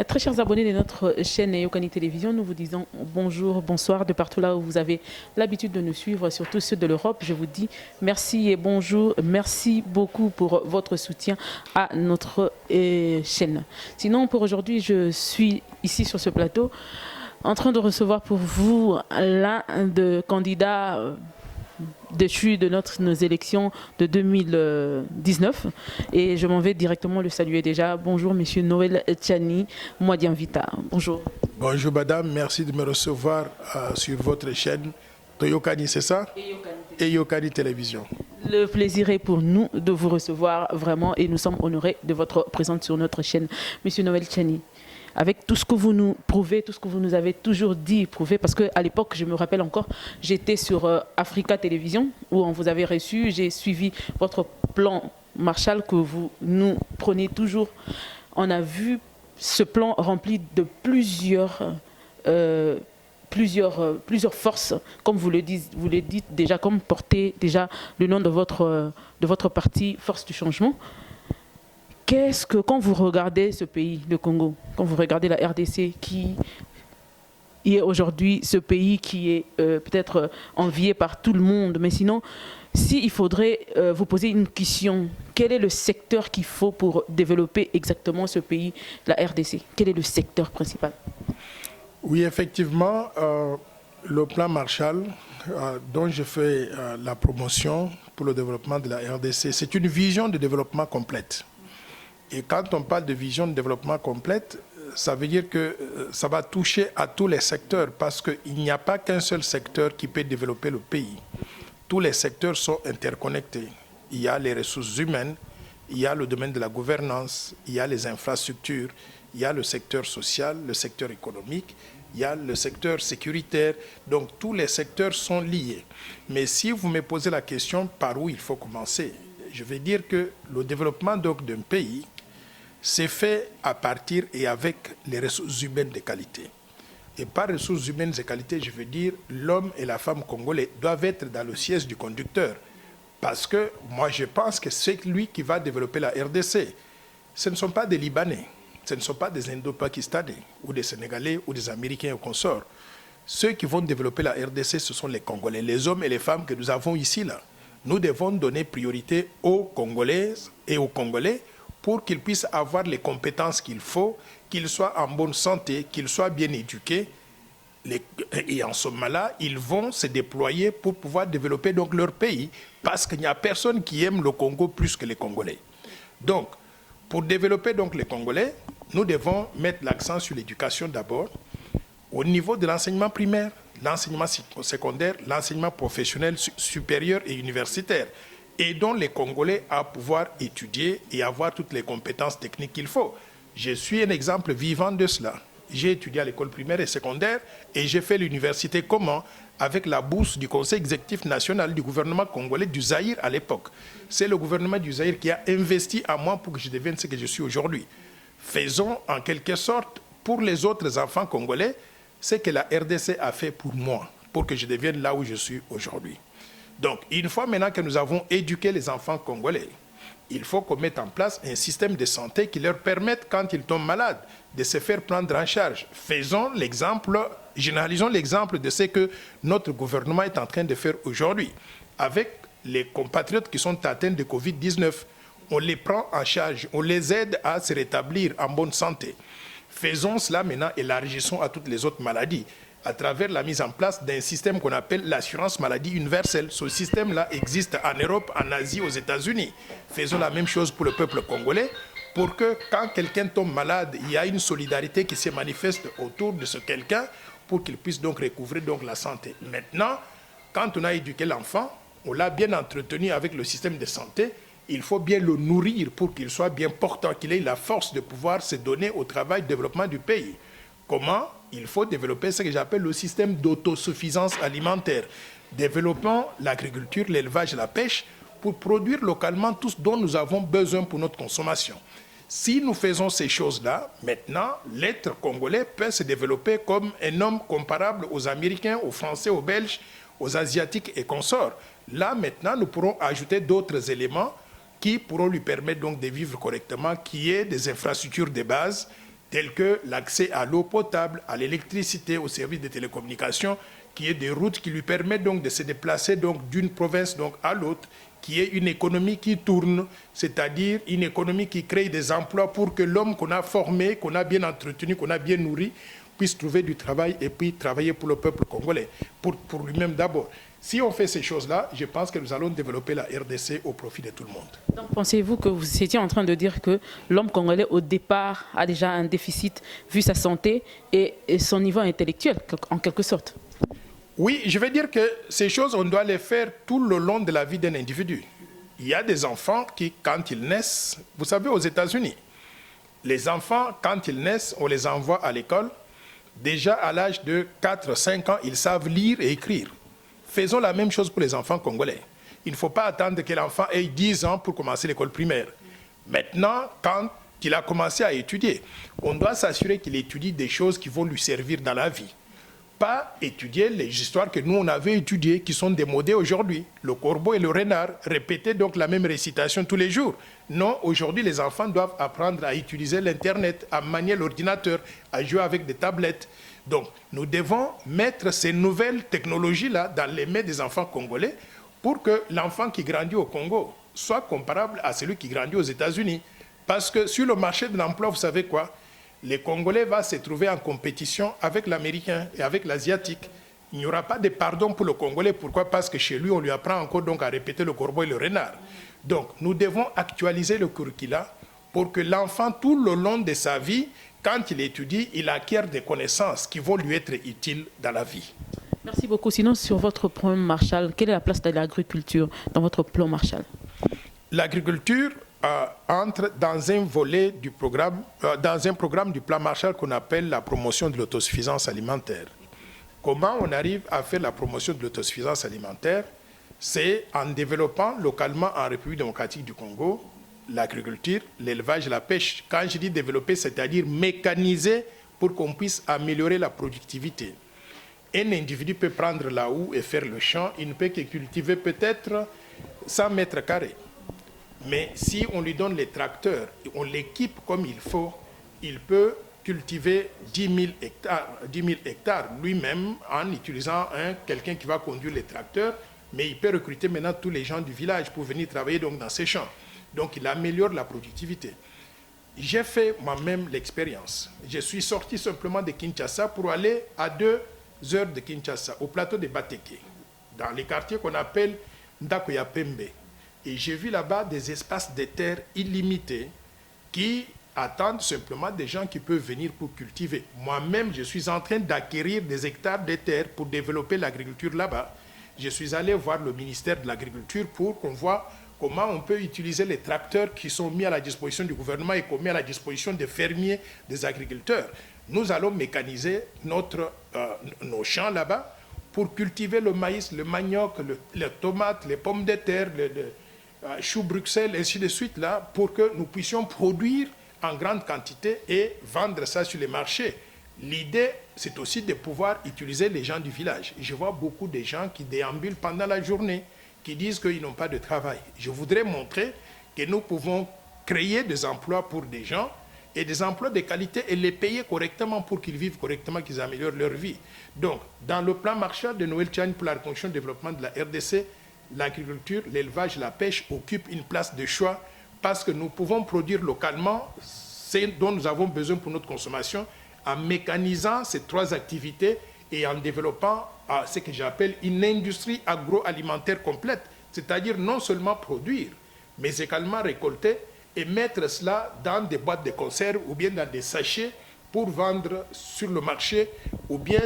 Très chers abonnés de notre chaîne Yokani Télévision, nous vous disons bonjour, bonsoir de partout là où vous avez l'habitude de nous suivre, surtout ceux de l'Europe. Je vous dis merci et bonjour, merci beaucoup pour votre soutien à notre chaîne. Sinon, pour aujourd'hui, je suis ici sur ce plateau en train de recevoir pour vous l'un des candidats déchu de nos élections de 2019 et je m'en vais directement le saluer déjà. Bonjour Monsieur Noël Tchani Mwadianvita. Bonjour. Bonjour madame, merci de me recevoir sur votre chaîne Toyokani, c'est ça? Et Yokani Télévision. Le plaisir est pour nous de vous recevoir vraiment et nous sommes honorés de votre présence sur notre chaîne. Monsieur Noël Tchani, avec tout ce que vous nous prouvez, tout ce que vous nous avez toujours dit et prouvé, parce qu'à l'époque, je me rappelle encore, j'étais sur Africa Télévision, où on vous avait reçu, j'ai suivi votre plan Marshall que vous nous prenez toujours. On a vu ce plan rempli de plusieurs forces, comme vous le dites déjà, comme porter déjà le nom de votre parti, Force du Changement. Qu'est-ce que, quand vous regardez ce pays, le Congo, quand vous regardez la RDC, qui est aujourd'hui ce pays qui est peut-être envié par tout le monde, mais sinon, s'il faudrait vous poser une question, quel est le secteur qu'il faut pour développer exactement ce pays, la RDC? Quel est le secteur principal? Oui, effectivement, le plan Marshall, dont je fais la promotion pour le développement de la RDC, c'est une vision de développement complète. Et quand on parle de vision de développement complète, ça veut dire que ça va toucher à tous les secteurs parce qu'il n'y a pas qu'un seul secteur qui peut développer le pays. Tous les secteurs sont interconnectés. Il y a les ressources humaines, il y a le domaine de la gouvernance, il y a les infrastructures, il y a le secteur social, le secteur économique, il y a le secteur sécuritaire. Donc tous les secteurs sont liés. Mais si vous me posez la question par où il faut commencer, je vais dire que le développement d'un pays, c'est fait à partir et avec les ressources humaines de qualité. Et par ressources humaines de qualité, je veux dire l'homme et la femme congolais doivent être dans le siège du conducteur. Parce que moi, je pense que c'est lui qui va développer la RDC. Ce ne sont pas des Libanais, ce ne sont pas des Indo-Pakistanais, ou des Sénégalais, ou des Américains ou consorts. Ceux qui vont développer la RDC, ce sont les Congolais, les hommes et les femmes que nous avons ici, là. Nous devons donner priorité aux Congolaises et aux Congolais pour qu'ils puissent avoir les compétences qu'il faut, qu'ils soient en bonne santé, qu'ils soient bien éduqués. Et en ce moment-là, ils vont se déployer pour pouvoir développer donc leur pays parce qu'il n'y a personne qui aime le Congo plus que les Congolais. Donc, pour développer donc les Congolais, nous devons mettre l'accent sur l'éducation d'abord, au niveau de l'enseignement primaire, l'enseignement secondaire, l'enseignement professionnel supérieur et universitaire. Aidons les Congolais à pouvoir étudier et avoir toutes les compétences techniques qu'il faut. Je suis un exemple vivant de cela. J'ai étudié à l'école primaire et secondaire et j'ai fait l'université comment? Avec la bourse du Conseil exécutif national du gouvernement congolais du Zaïre à l'époque. C'est le gouvernement du Zaïre qui a investi à moi pour que je devienne ce que je suis aujourd'hui. Faisons en quelque sorte pour les autres enfants congolais ce que la RDC a fait pour moi, pour que je devienne là où je suis aujourd'hui. Donc, une fois maintenant que nous avons éduqué les enfants congolais, il faut qu'on mette en place un système de santé qui leur permette, quand ils tombent malades, de se faire prendre en charge. Faisons l'exemple, généralisons l'exemple de ce que notre gouvernement est en train de faire aujourd'hui. Avec les compatriotes qui sont atteints de Covid-19, on les prend en charge, on les aide à se rétablir en bonne santé. Faisons cela maintenant, élargissons à toutes les autres maladies à travers la mise en place d'un système qu'on appelle l'assurance maladie universelle. Ce système-là existe en Europe, en Asie, aux États-Unis. Faisons la même chose pour le peuple congolais pour que quand quelqu'un tombe malade, il y a une solidarité qui se manifeste autour de ce quelqu'un pour qu'il puisse donc recouvrer donc la santé. Maintenant, quand on a éduqué l'enfant, on l'a bien entretenu avec le système de santé, il faut bien le nourrir pour qu'il soit bien portant, qu'il ait la force de pouvoir se donner au travail de développement du pays. Comment? Il faut développer ce que j'appelle le système d'autosuffisance alimentaire. Développons l'agriculture, l'élevage et la pêche pour produire localement tout ce dont nous avons besoin pour notre consommation. Si nous faisons ces choses-là, maintenant, l'être congolais peut se développer comme un homme comparable aux Américains, aux Français, aux Belges, aux Asiatiques et consorts. Là, maintenant, nous pourrons ajouter d'autres éléments qui pourront lui permettre donc de vivre correctement, qui est des infrastructures de base, tels que l'accès à l'eau potable, à l'électricité, aux services de télécommunications, qui est des routes qui lui permettent donc de se déplacer donc d'une province donc à l'autre, qui est une économie qui tourne, c'est-à-dire une économie qui crée des emplois pour que l'homme qu'on a formé, qu'on a bien entretenu, qu'on a bien nourri, puisse trouver du travail et puis travailler pour le peuple congolais, pour lui-même d'abord. Si on fait ces choses-là, je pense que nous allons développer la RDC au profit de tout le monde. Donc, pensez-vous que vous étiez en train de dire que l'homme congolais, au départ, a déjà un déficit vu sa santé et son niveau intellectuel, en quelque sorte? Oui, je veux dire que ces choses, on doit les faire tout le long de la vie d'un individu. Il y a des enfants qui, quand ils naissent, vous savez, aux États-Unis, les enfants, quand ils naissent, on les envoie à l'école. Déjà à l'âge de 4-5 ans, ils savent lire et écrire. Faisons la même chose pour les enfants congolais. Il ne faut pas attendre que l'enfant ait 10 ans pour commencer l'école primaire. Maintenant, quand il a commencé à étudier, on doit s'assurer qu'il étudie des choses qui vont lui servir dans la vie. Pas étudier les histoires que nous, on avait étudiées, qui sont démodées aujourd'hui. Le corbeau et le renard, répéter donc la même récitation tous les jours. Non, aujourd'hui, les enfants doivent apprendre à utiliser l'Internet, à manier l'ordinateur, à jouer avec des tablettes. Donc, nous devons mettre ces nouvelles technologies-là dans les mains des enfants congolais pour que l'enfant qui grandit au Congo soit comparable à celui qui grandit aux États-Unis. Parce que sur le marché de l'emploi, vous savez quoi? Les Congolais vont se trouver en compétition avec l'Américain et avec l'Asiatique. Il n'y aura pas de pardon pour le Congolais. Pourquoi? Parce que chez lui, on lui apprend encore donc à répéter le corbeau et le renard. Donc, nous devons actualiser le curricula pour que l'enfant, tout le long de sa vie, quand il étudie, il acquiert des connaissances qui vont lui être utiles dans la vie. Merci beaucoup. Sinon, sur votre plan Marshall, quelle est la place de l'agriculture dans votre plan Marshall? L'agriculture entre dans un volet du programme, dans un programme du plan Marshall qu'on appelle la promotion de l'autosuffisance alimentaire. Comment on arrive à faire la promotion de l'autosuffisance alimentaire? C'est en développant localement en République démocratique du Congo l'agriculture, l'élevage, la pêche. Quand je dis développer, c'est-à-dire mécaniser pour qu'on puisse améliorer la productivité. Un individu peut prendre la houe et faire le champ, il ne peut que cultiver peut-être 100 mètres carrés. Mais si on lui donne les tracteurs, on l'équipe comme il faut, il peut cultiver 10 000 hectares lui-même en utilisant quelqu'un qui va conduire les tracteurs, mais il peut recruter maintenant tous les gens du village pour venir travailler donc dans ces champs. Donc il améliore la productivité. J'ai fait moi-même l'expérience. Je suis sorti simplement de Kinshasa pour aller à 2 heures de Kinshasa, au plateau de Bateke, dans les quartiers qu'on appelle Ndakoyapembe. Et j'ai vu là-bas des espaces de terre illimités qui attendent simplement des gens qui peuvent venir pour cultiver. Moi-même, je suis en train d'acquérir des hectares de terre pour développer l'agriculture là-bas. Je suis allé voir le ministère de l'Agriculture pour qu'on voit comment on peut utiliser les tracteurs qui sont mis à la disposition du gouvernement et mis à la disposition des fermiers, des agriculteurs. Nous allons mécaniser nos champs là-bas pour cultiver le maïs, le manioc, les tomates, les pommes de terre, le chou Bruxelles, ainsi de suite, là, pour que nous puissions produire en grande quantité et vendre ça sur les marchés. L'idée, c'est aussi de pouvoir utiliser les gens du village. Je vois beaucoup de gens qui déambulent pendant la journée, qui disent qu'ils n'ont pas de travail. Je voudrais montrer que nous pouvons créer des emplois pour des gens et des emplois de qualité et les payer correctement pour qu'ils vivent correctement, qu'ils améliorent leur vie. Donc, dans le plan Marshall de Noël Tchani pour la reconstruction et le développement de la RDC, l'agriculture, l'élevage, la pêche occupent une place de choix parce que nous pouvons produire localement ce dont nous avons besoin pour notre consommation en mécanisant ces 3 activités et en développant ce que j'appelle une industrie agroalimentaire complète, c'est-à-dire non seulement produire, mais également récolter et mettre cela dans des boîtes de conserve ou bien dans des sachets pour vendre sur le marché ou bien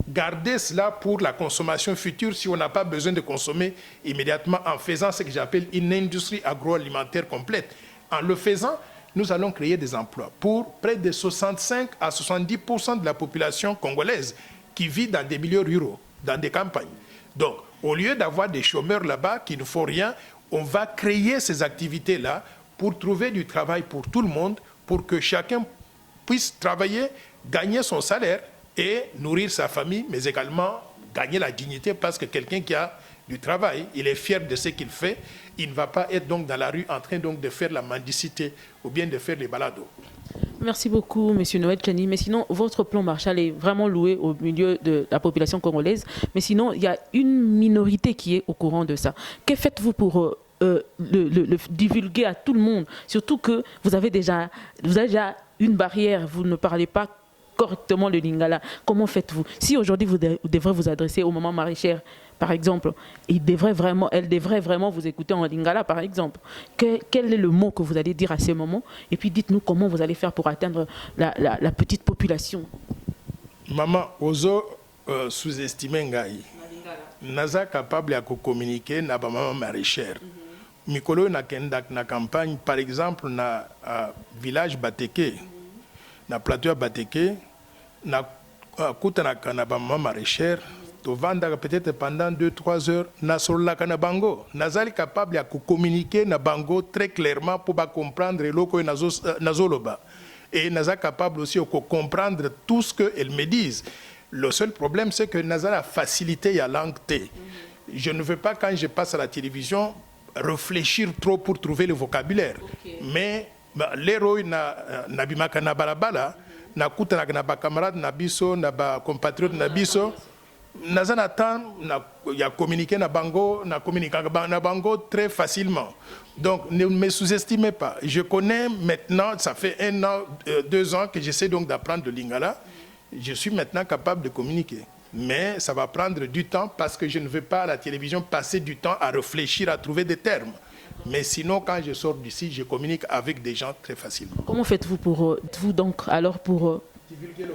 garder cela pour la consommation future si on n'a pas besoin de consommer immédiatement en faisant ce que j'appelle une industrie agroalimentaire complète. En le faisant, nous allons créer des emplois pour près de 65 à 70% de la population congolaise qui vit dans des milieux ruraux, dans des campagnes. Donc, au lieu d'avoir des chômeurs là-bas qui ne font rien, on va créer ces activités-là pour trouver du travail pour tout le monde, pour que chacun puisse travailler, gagner son salaire et nourrir sa famille, mais également gagner la dignité parce que quelqu'un qui a du travail, il est fier de ce qu'il fait, il ne va pas être donc dans la rue en train donc de faire la mendicité ou bien de faire les balados. Merci beaucoup, Monsieur Noël Tchani. Mais sinon, votre plan Marshall est vraiment loué au milieu de la population congolaise. Mais sinon, il y a une minorité qui est au courant de ça. Que faites-vous pour le divulguer à tout le monde? Surtout que vous avez déjà une barrière. Vous ne parlez pas correctement le lingala. Comment faites-vous? Si aujourd'hui vous devrez vous adresser aux mamans maraîchères, par exemple, elle devrait vraiment vous écouter en lingala, par exemple. Quel est le mot que vous allez dire à ces moments? Et puis dites-nous comment vous allez faire pour atteindre la petite population. Maman, ozo sous-estimer ngai. Naza capable de communiquer na ba maman maraîchère. Mikolo na kendak na campagne, par exemple, na village Bateke. Na plateau Bateke, na kutanaka na ba maman maraîchère, to vanda peut-être pendant 2-3 heures, na solaka na bango. Nazali capable de communiquer na bango très clairement pour comprendre loko nazoloba. Et naza capable aussi de comprendre tout ce qu'elles me disent. Le seul problème, c'est que naza la facilité ya langue T. Je ne veux pas, quand je passe à la télévision, réfléchir trop pour trouver le vocabulaire. Okay. Mais l'héros na bimaka na balabala, na kutana na ba camarade na biso, na ba compatriote na biso, naza na temps ya communiquer na bango, na communiquer na bango très facilement. Donc ne me sous-estimez pas. Je connais maintenant, ça fait 1 an, 2 ans que j'essaie donc d'apprendre le lingala. Je suis maintenant capable de communiquer. Mais ça va prendre du temps parce que je ne veux pas à la télévision passer du temps à réfléchir, à trouver des termes. Mais sinon, quand je sors d'ici, je communique avec des gens très facilement. Comment faites-vous pour divulguer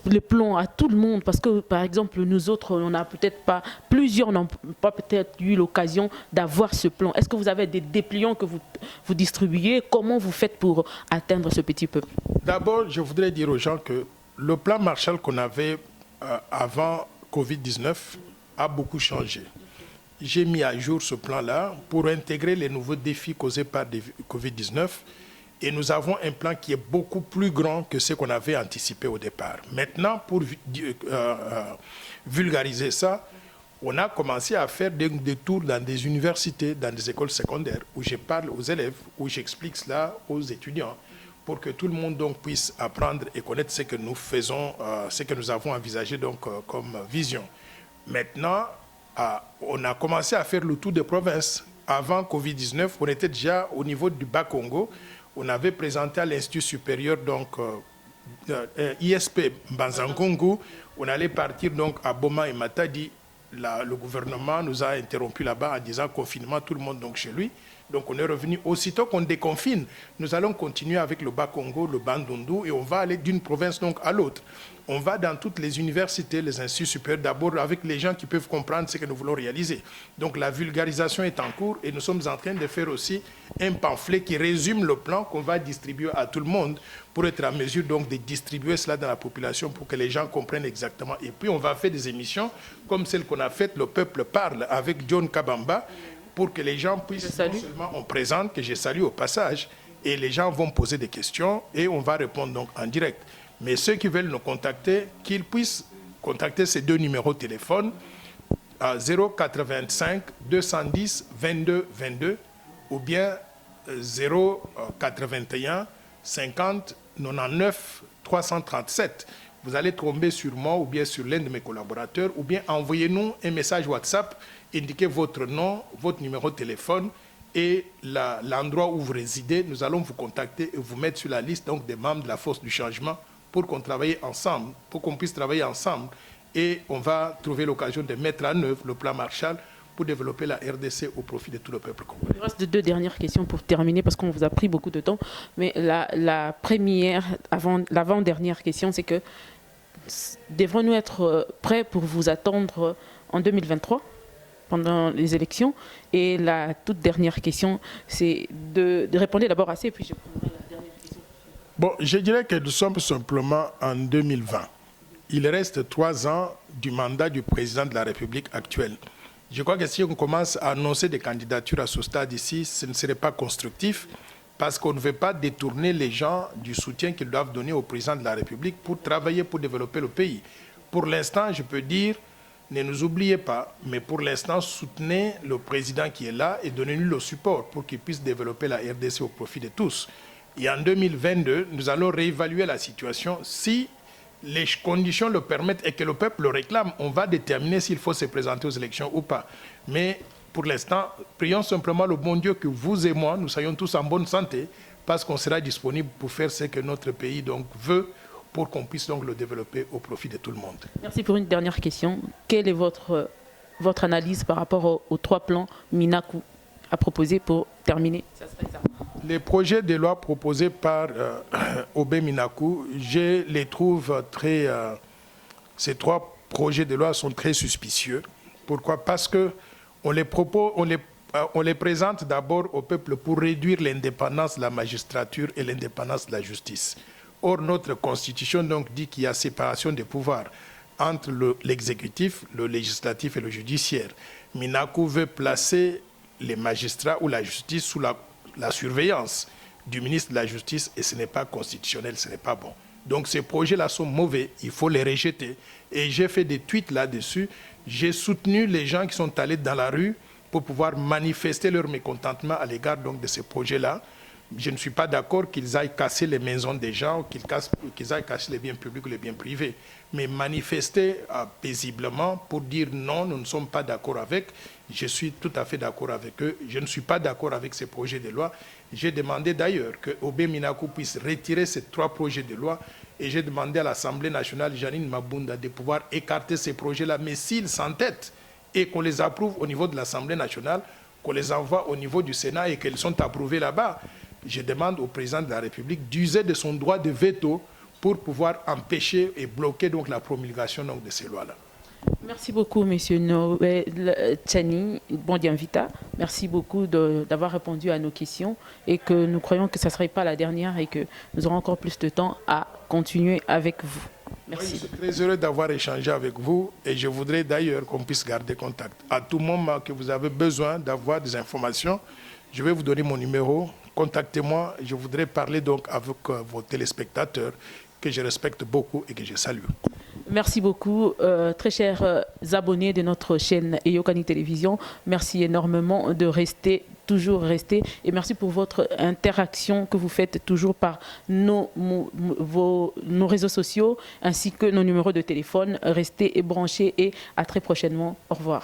le plan à tout le monde? Parce que, par exemple, nous autres, on n'a peut-être pas, plusieurs n'ont pas peut-être eu l'occasion d'avoir ce plan. Est-ce que vous avez des dépliants que vous distribuez? Comment vous faites pour atteindre ce petit peuple? D'abord, je voudrais dire aux gens que le plan Marshall qu'on avait avant Covid-19 a beaucoup changé. J'ai mis à jour ce plan-là pour intégrer les nouveaux défis causés par Covid-19 et nous avons un plan qui est beaucoup plus grand que ce qu'on avait anticipé au départ. Maintenant, pour vulgariser ça, on a commencé à faire des tours dans des universités, dans des écoles secondaires où je parle aux élèves, où j'explique cela aux étudiants, pour que tout le monde donc puisse apprendre et connaître ce que nous faisons, ce que nous avons envisagé donc comme vision. Maintenant, on a commencé à faire le tour des provinces. Avant Covid-19, on était déjà au niveau du Bas-Congo. On avait présenté à l'Institut supérieur donc ISP Mbanzangongo. On allait partir donc à Boma et Matadi. Le gouvernement nous a interrompu là-bas en disant confinement, tout le monde donc chez lui. Donc on est revenu aussitôt qu'on déconfine. Nous allons continuer avec le Bas-Congo, le Bandundu, et on va aller d'une province donc à l'autre. On va dans toutes les universités, les instituts supérieurs, d'abord avec les gens qui peuvent comprendre ce que nous voulons réaliser. Donc la vulgarisation est en cours et nous sommes en train de faire aussi un pamphlet qui résume le plan qu'on va distribuer à tout le monde pour être en mesure donc de distribuer cela dans la population pour que les gens comprennent exactement. Et puis on va faire des émissions comme celle qu'on a faite, Le Peuple Parle, avec John Kabamba, pour que les gens puissent, non seulement on présente, que je salue au passage, et les gens vont poser des questions et on va répondre donc en direct. Mais ceux qui veulent nous contacter, qu'ils puissent contacter ces 2 numéros de téléphone à 085 210 22 22 ou bien 081 50 99 337. Vous allez tomber sur moi ou bien sur l'un de mes collaborateurs ou bien envoyez-nous un message WhatsApp, indiquez votre nom, votre numéro de téléphone et l'endroit où vous résidez. Nous allons vous contacter et vous mettre sur la liste donc, des membres de la Force du Changement pour qu'on travaille ensemble, pour qu'on puisse travailler ensemble. Et on va trouver l'occasion de mettre en œuvre le plan Marshall pour développer la RDC au profit de tout le peuple congolais. Il reste 2 dernières questions pour terminer parce qu'on vous a pris beaucoup de temps. Mais la première, l'avant-dernière question, c'est que devrons-nous être prêts pour vous attendre en 2023 pendant les élections? Et la toute dernière question, c'est de répondre d'abord à ça et puis je prendrai la dernière question. Bon, je dirais que nous sommes simplement en 2020. Il reste 3 ans du mandat du président de la République actuelle. Je crois que si on commence à annoncer des candidatures à ce stade ici, ce ne serait pas constructif parce qu'on ne veut pas détourner les gens du soutien qu'ils doivent donner au président de la République pour travailler, pour développer le pays. Pour l'instant, je peux dire, ne nous oubliez pas, mais pour l'instant, soutenez le président qui est là et donnez-lui le support pour qu'il puisse développer la RDC au profit de tous. Et en 2022, nous allons réévaluer la situation. Si les conditions le permettent et que le peuple le réclame, on va déterminer s'il faut se présenter aux élections ou pas. Mais pour l'instant, prions simplement le bon Dieu que vous et moi, nous soyons tous en bonne santé, parce qu'on sera disponible pour faire ce que notre pays donc veut, pour qu'on puisse donc le développer au profit de tout le monde. Merci. Pour une dernière question. Quelle est votre analyse par rapport aux 3 plans Minaku à proposer pour terminer? Ça serait ça. Les projets de loi proposés par Obé Minaku, je les trouve très... ces 3 projets de loi sont très suspicieux. Pourquoi? Parce qu'on les présente d'abord au peuple pour réduire l'indépendance de la magistrature et l'indépendance de la justice. Or, notre Constitution donc dit qu'il y a séparation des pouvoirs entre l'exécutif, le législatif et le judiciaire. Minaku veut placer les magistrats ou la justice sous la surveillance du ministre de la Justice et ce n'est pas constitutionnel, ce n'est pas bon. Donc ces projets-là sont mauvais, il faut les rejeter. Et j'ai fait des tweets là-dessus. J'ai soutenu les gens qui sont allés dans la rue pour pouvoir manifester leur mécontentement à l'égard donc de ces projets-là. Je ne suis pas d'accord qu'ils aillent casser les maisons des gens, qu'ils aillent casser les biens publics ou les biens privés. Mais manifester paisiblement pour dire non, nous ne sommes pas d'accord avec, je suis tout à fait d'accord avec eux. Je ne suis pas d'accord avec ces projets de loi. J'ai demandé d'ailleurs que Obé Minaku puisse retirer ces 3 projets de loi et j'ai demandé à l'Assemblée nationale, Janine Mabunda, de pouvoir écarter ces projets-là. Mais s'ils s'entêtent et qu'on les approuve au niveau de l'Assemblée nationale, qu'on les envoie au niveau du Sénat et qu'elles sont approuvées là-bas, je demande au président de la République d'user de son droit de veto pour pouvoir empêcher et bloquer donc la promulgation donc de ces lois-là. Merci beaucoup, M. Noël Tchani Bondianvita. Merci beaucoup d'avoir répondu à nos questions et que nous croyons que ça ne serait pas la dernière et que nous aurons encore plus de temps à continuer avec vous. Merci. Oui, je suis très heureux d'avoir échangé avec vous et je voudrais d'ailleurs qu'on puisse garder contact. À tout moment que vous avez besoin d'avoir des informations, je vais vous donner mon numéro. Contactez-moi. Je voudrais parler donc avec vos téléspectateurs que je respecte beaucoup et que je salue. Merci beaucoup, très chers abonnés de notre chaîne Eyokani Télévision. Merci énormément de toujours rester. Et merci pour votre interaction que vous faites toujours par nos réseaux sociaux ainsi que nos numéros de téléphone. Restez branchés et à très prochainement. Au revoir.